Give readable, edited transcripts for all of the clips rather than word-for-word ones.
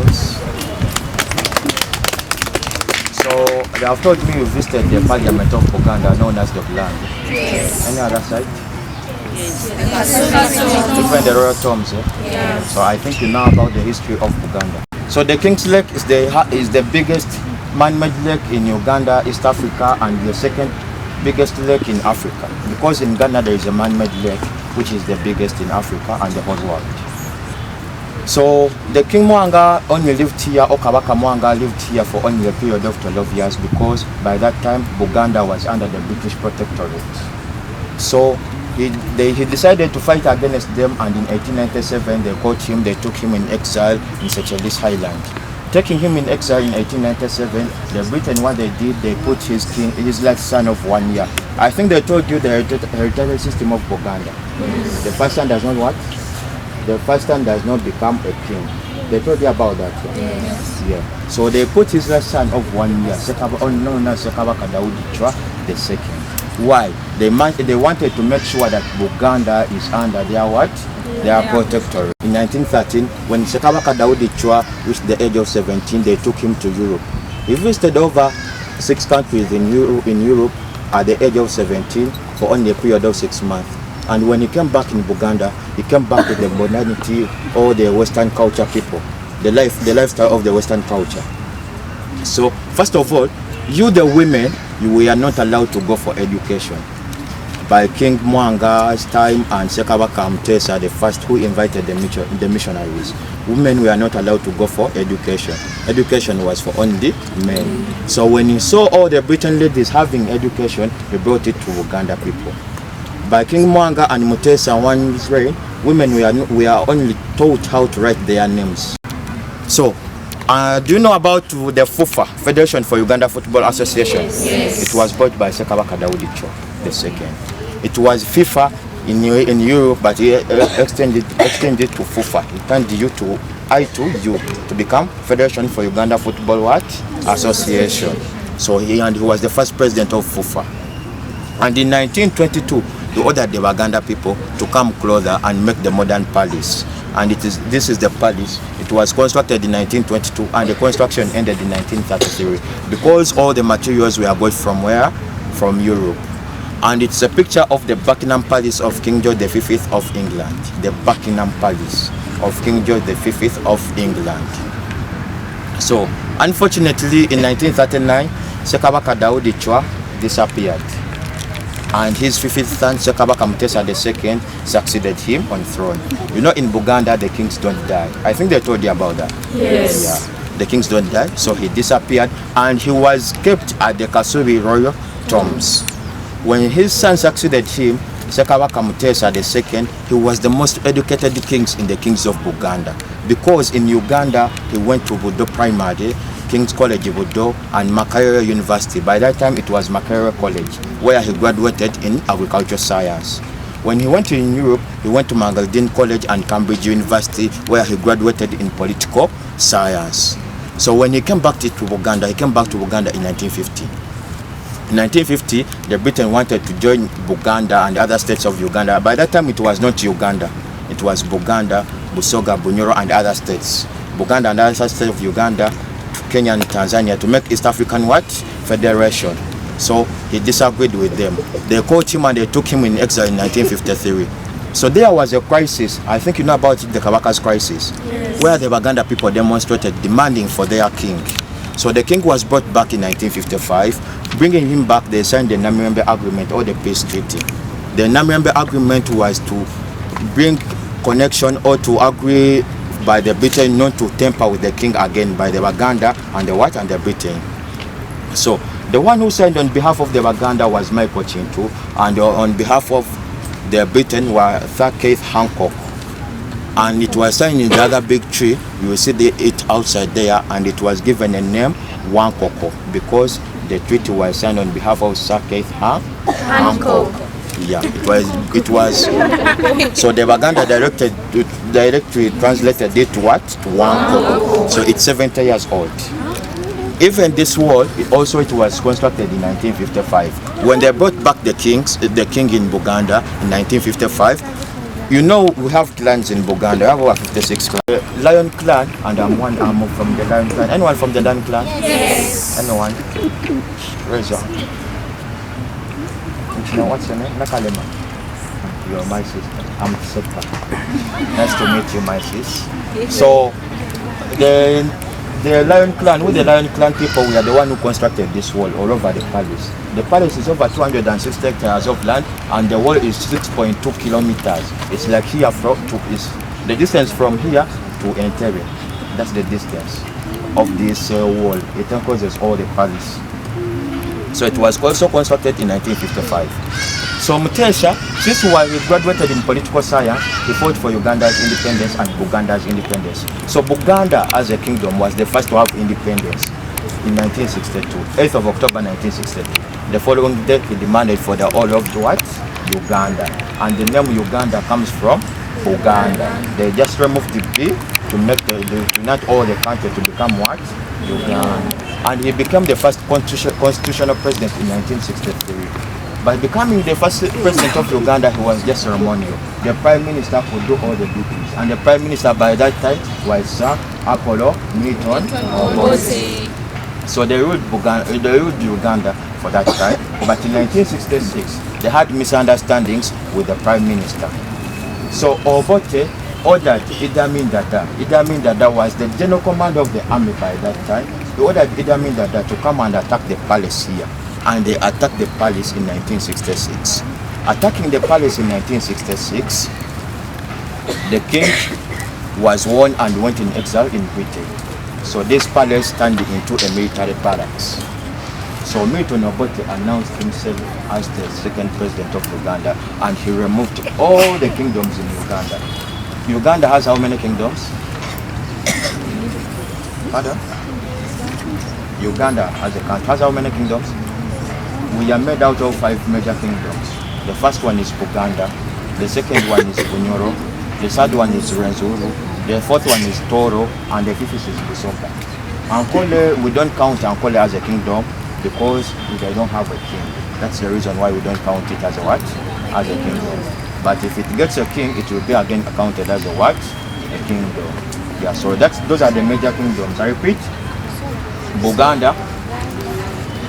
Yes. So they have told me you visited the Parliament of Buganda, known as the Land. Yes. Any other side? Yes. Even the royal tombs. Yes. So I think you know about the history of Buganda. So the King's Lake is the biggest man-made lake in Uganda, East Africa, and the second biggest lake in Africa. Because in Ghana there is a man-made lake which is the biggest in Africa and the whole world. So the King Mwanga only lived here, or Kabaka Mwanga lived here for only a period of 12 years because by that time Buganda was under the British protectorate. So he decided to fight against them, and in 1897 they caught him, they took him in exile in Seychelles Highland. Taking him in exile in 1897, the Britain, what they did, they put his last son of 1 year. I think they told you the hereditary system of Buganda. The first son does not what? The first son does not become a king. They told you about that. Yes. Yeah. So they put his last son of 1 year, known as Kabaka the second. Why? They wanted to make sure that Buganda is under their what? Their protectorate. In 1913, when Kabaka reached the age of 17, they took him to Europe. He visited over 6 countries in Europe at the age of 17 for only a period of 6 months. And when he came back in Buganda, he came back with the modernity or the Western culture people, the lifestyle of the Western culture. So first of all, you the women, we are not allowed to go for education. By King Mwanga's time and Kabaka Mutesa, the first who invited the missionaries, women were not allowed to go for education. Education was for only men. So when he saw all the Britain ladies having education, he brought it to Uganda people. By King Mwanga and Mutesa one's reign, women we are only taught how to write their names. So, do you know about the FUFA, Federation for Uganda Football Association? Yes. It was bought by Kabaka the second. It was FIFA in Europe, but he extended to FUFA. He turned U to I to U to become Federation for Uganda Football Association. So he was the first president of FUFA. And in 1922, he ordered the Buganda people to come closer and make the modern palace. And this is the palace. It was constructed in 1922 and the construction ended in 1933 because all the materials were bought from where? From Europe. And it's a picture of the Buckingham Palace of King George V of England. The Buckingham Palace of King George V of England. So, unfortunately, in 1939, Kabaka Daudi Chwa disappeared. And his 5th son, Kabaka Mutesa II, succeeded him on throne. You know, in Buganda, the kings don't die. I think they told you about that. Yes. Yeah. The kings don't die, so he disappeared, and he was kept at the Kasuri royal tombs. When his son succeeded him, Kabaka Mutesa II, he was the most educated king in the kings of Buganda. Because in Uganda, he went to Budo Primary, King's College Budo, and Makerere University. By that time, it was Makerere College, where he graduated in agricultural science. When he went to Europe, he went to Magdalene College and Cambridge University, where he graduated in political science. So when he came back to Buganda, he came back to Buganda in 1950. In 1950, the Britain wanted to join Buganda and other states of Uganda. By that time, it was not Uganda. It was Buganda, Busoga, Bunyoro, and other states. Buganda and other states of Uganda, Kenya and Tanzania to make East African what? Federation. So he disagreed with them. They caught him and they took him in exile in 1953. So there was a crisis. I think you know about it, the Kabaka'S crisis, yes, where the Buganda people demonstrated demanding for their king. So the king was brought back in 1955. Bringing him back, they signed the Namirembe Agreement or the peace treaty. The Namirembe Agreement was to bring connection or to agree by the Britain not to tamper with the king again by the Buganda and the what and the Britain. So the one who signed on behalf of the Buganda was Michael Chintu, and on behalf of the Britain was Keith Hancock. And it was signed in the other big tree. You will see it outside there, and it was given a name Wankoko because the treaty was signed on behalf of Sir Keith Hancock. Yeah, it was. So the Buganda directory translated it to what? To Wankoko. So it's 70 years old. Even this wall, it was constructed in 1955. When they brought back the king in Buganda in 1955, You know, we have clans in Buganda. We have over 56 clans. The Lion clan, and I'm from the Lion clan. Anyone from the Lion clan? Yes. Anyone? Raise your hand. Now, what's your name? Nakalema. You're my sister. I'm Sepa. Nice to meet you, my sis. So, the Lion clan, with the Lion clan people, we are the one who constructed this wall all over the palace. The palace is over 260 hectares of land, and the wall is 6.2 kilometers. It's like here is the distance from here to Entebbe. That's the distance of this wall. It encloses all the palace. So it was also constructed in 1955. So Mutesha, since he graduated in political science, he fought for Uganda's independence and Buganda's independence. So Buganda as a kingdom was the first to have independence in 1962, 8th of October 1962. The following day he demanded for the whole of what? Uganda. And the name Uganda comes from Buganda. They just removed the B to make not all the country to become what? Uganda. And he became the first constitutional president in 1963. By becoming the first president of Uganda, he was just ceremonial. The prime minister could do all the duties. And the prime minister by that time was Sir Apollo Milton Obote. So they ruled Uganda for that time. But in 1966, they had misunderstandings with the prime minister. So Obote ordered Idi Amin Dada. Idi Amin Dada was the general commander of the army by that time. He ordered Idi Amin Dada to come and attack the palace here. And they attacked the palace in 1966. Attacking the palace in 1966, the king was won and went in exile in Britain. So this palace turned into a military barracks. So Milton Obote announced himself as the second president of Uganda, and he removed all the kingdoms in Uganda. Uganda has how many kingdoms? Pardon? Uganda as a country has how many kingdoms? We are made out of 5 major kingdoms. The first one is Buganda, the second one is Bunyoro, the third one is Rwenzururu, the fourth one is Toro, and the fifth is Busoga. Ankole, we don't count Ankole as a kingdom because they don't have a king. That's the reason why we don't count it as a what? As a kingdom. But if it gets a king, it will be again accounted as a what? A kingdom. Yeah, so those are the major kingdoms. I repeat, Buganda,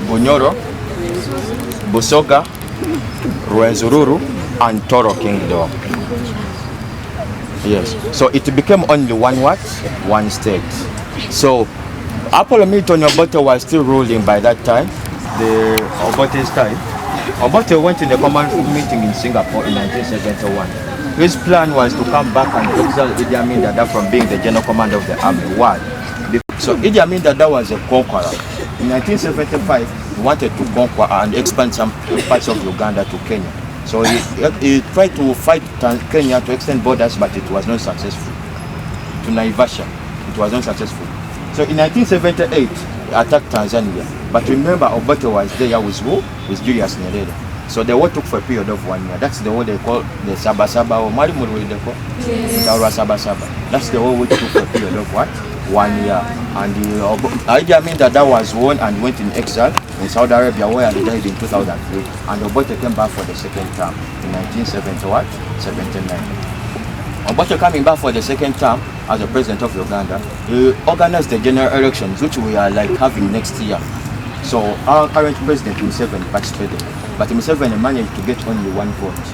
Bunyoro, Busoga, Rwenzururu, and Toro Kingdom. Yes. So it became only one what? One state. So Apollo Milton Obote was still ruling by that time. The Obote's time. Obote went in the command meeting in Singapore in 1971. His plan was to come back and exile Idi Amin Dada from being the general commander of the army. Why? So Idi Amin Dada was a conqueror. In 1975, he wanted to conquer and expand some parts of Uganda to Kenya. So he tried to fight Kenya to extend borders, but it was not successful. To Naivasha, it was not successful. So in 1978, he attacked Tanzania. But remember, Obote was there with who? With Julius Nyerere. So the war took for a period of 1 year. That's the war they call the Saba Saba or Marimuru they call? Yes. Saba Saba. That's the war which took for a period of what? 1 year. And Idi Amin Dada was won and went in exile in Saudi Arabia, where he died in 2003. And Obote came back for the second term in 1979. Obote coming back for the second term as the president of Uganda, he organized the general elections, which we are like having next year. So our current president, Museveni, participated. But Museveni managed to get only 1 vote.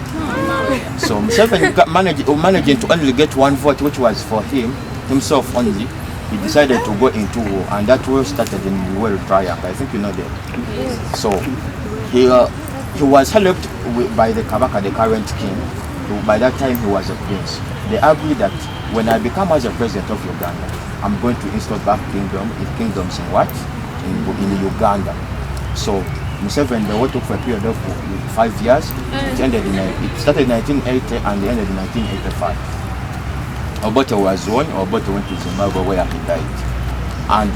So Museveni managing to only get 1 vote, which was for himself only. He decided to go into war, and that war started in World Triumph. I think you know that. So he was helped by the Kabaka, the current king, who by that time he was a prince. They agreed that when I become as a president of Uganda, I'm going to install back kingdoms in what? In Uganda. So Museveni, the war took for a period of 5 years. It started in 1980 and ended in 1985. Obote was won. Obote went to Zimbabwe where he died. And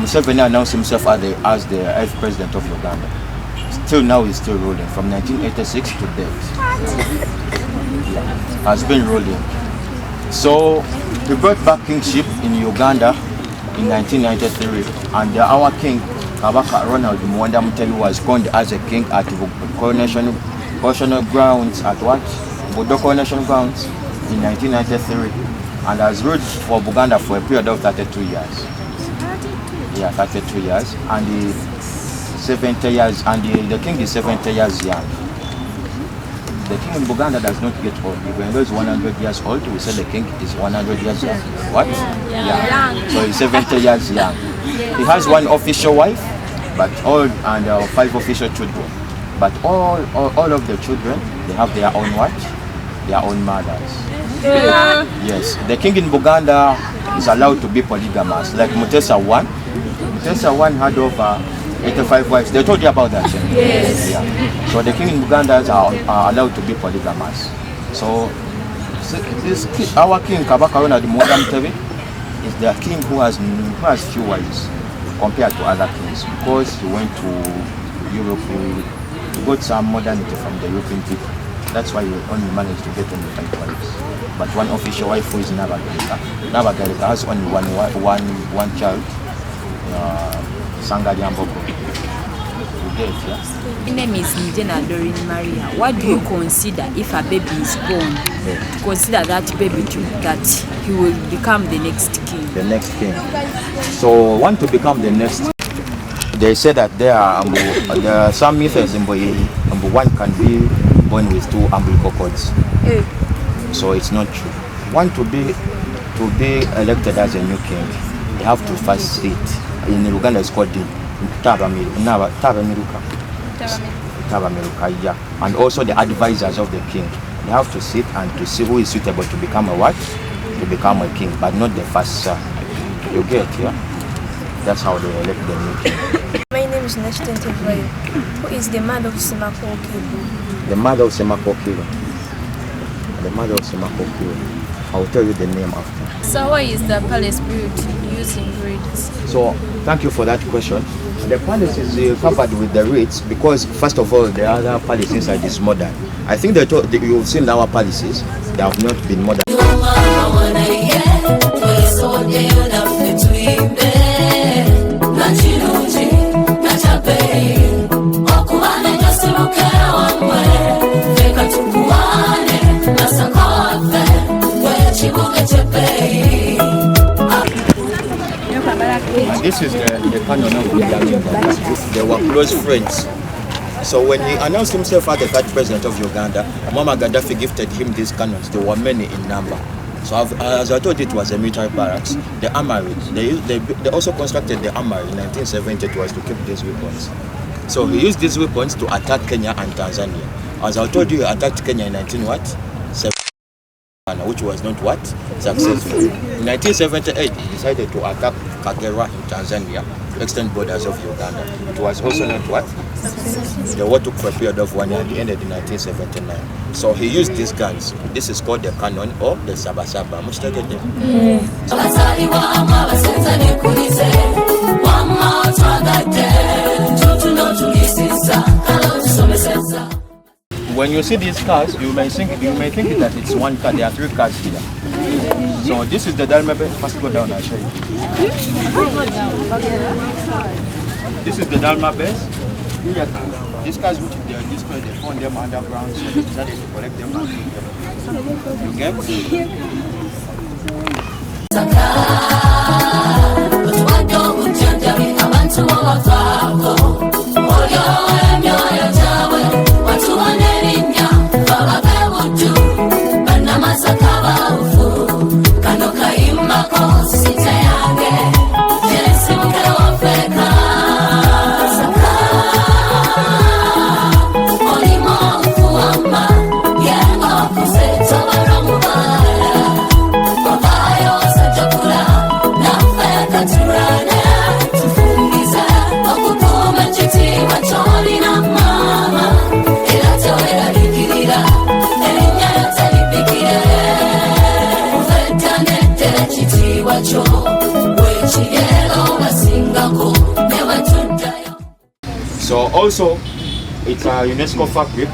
Museveni announced himself as the 8th president of Uganda. Still now he's still ruling from 1986 to date. Has been ruling. So he brought back kingship in Uganda in 1993, and our king Kabaka Bwanda was crowned as a king at coronation grounds at what? Budoko Nation Grounds in 1993 and has ruled for Buganda for a period of 32 years. Yeah, 32 years. And the 70 years, and the king is 70 years young. The king in Buganda does not get old. Even though he's 100 years old, we say the king is 100 years young. What? Yeah. So he's 70 years young. He has one official wife, but and 5 official children. But all of the children, they have their own what? Their own mothers. Yeah. Yes. The king in Buganda is allowed to be polygamous. Like Mutesa I. Mutesa I had over 85 wives. They told you about that. Yes. Yeah. So the king in Buganda are allowed to be polygamous. So our king Kabaka of Buganda is the king who has few wives compared to other kings, because he went to Europe. He got some modernity from the European people. That's why he only managed to get only 5 wives. But one official wife who is Nabagalika. Nabagalika has only one child, Sanga Yamboko. You get it, yeah? My name is Njena Dorin Maria. What do you consider if a baby is born? Consider that baby that he will become the next king. The next king. So want to become the next. They say that there are some methods in one can be born with 2 umbilical cords. So it's not true. Want to be elected as a new king, they have to first sit. In Uganda it's called the Tabamiruka, yeah. And also the advisors of the king. They have to sit and to see who is suitable to become a what? To become a king, but not the first son. You get, yeah? That's how they elect the new king. My name is Nashton Tevrayo, who is the mother of Semako Okiro. The mother of Semako Okiro. The mother of Semako Okiro. I'll tell you the name after. So why is the palace built using reeds? So, thank you for that question. The palace is covered with the reeds because, first of all, the other palace inside is modern. I think you've seen our palaces, they have not been modern. And this is the canon of Uganda. They were close friends. So when he announced himself as the 3rd president of Uganda, Mama Gaddafi gifted him these cannons. There were many in number. So as I told you, it was a military barracks. The armory, they also constructed the armory in 1970. It was to keep these weapons. So he used these weapons to attack Kenya and Tanzania. As I told you, he attacked Kenya in 1970, which was not what? Successful. In 1978, he decided to attack Kagera in Tanzania to extend borders of Uganda. It was also not what? The war took for a period of 1 year and ended in 1979. So he used these guns. This is called the cannon or the Sabasaba. When you see these cars, you may think that it's one car. There are 3 cars here. So this is the Dalma base. First go down, I'll show you. This is the Dalma base. These cars which they are destroyed, they found them underground, so they decided to collect them and keep them. You get? So also, it's a UNESCO fabric.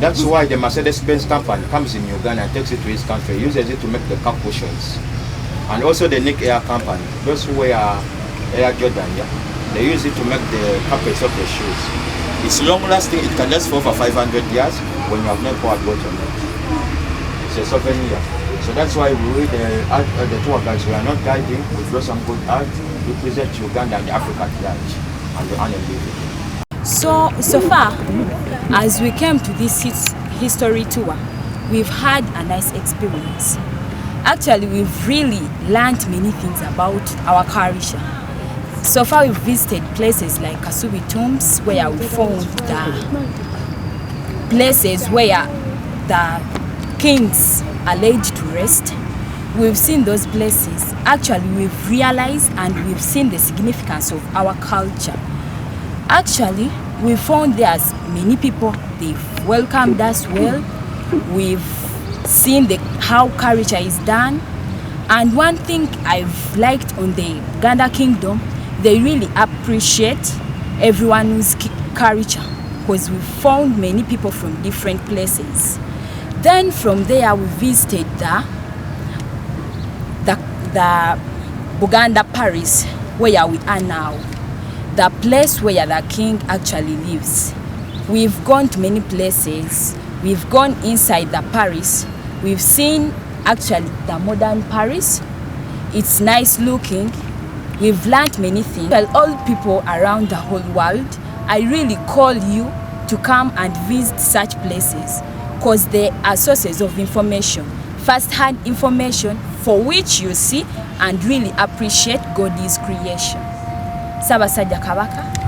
That's why the Mercedes-Benz company comes in Uganda and takes it to his country, uses it to make the car cushions. And also the Nick Air company, those who wear Air Jordan, yeah, they use it to make the carpets of the shoes. It's long lasting, it can last for over 500 years when you have not poured water on it. It's a souvenir. So that's why we, the tour guides, we are not guiding, we draw some good art, represent Uganda and Africa at large, and the unbelievable. So far, as we came to this history tour, we've had a nice experience. Actually, we've really learned many things about our culture. So far, we've visited places like Kasubi tombs, where we found the places where the kings are laid to rest. We've seen those places. Actually, we've realized and we've seen the significance of our culture. Actually, we found there's many people, they've welcomed us well. We've seen how culture is done. And one thing I've liked on the Buganda Kingdom, they really appreciate everyone's culture, because we found many people from different places. Then from there we visited the Buganda Palace, where we are now, the place where the king actually lives. We've gone to many places. We've gone inside the palace. We've seen actually the modern palace. It's nice looking. We've learned many things. Well, all people around the whole world, I really call you to come and visit such places, because they are sources of information, first-hand information for which you see and really appreciate God's creation. Sabasajja Kabaka.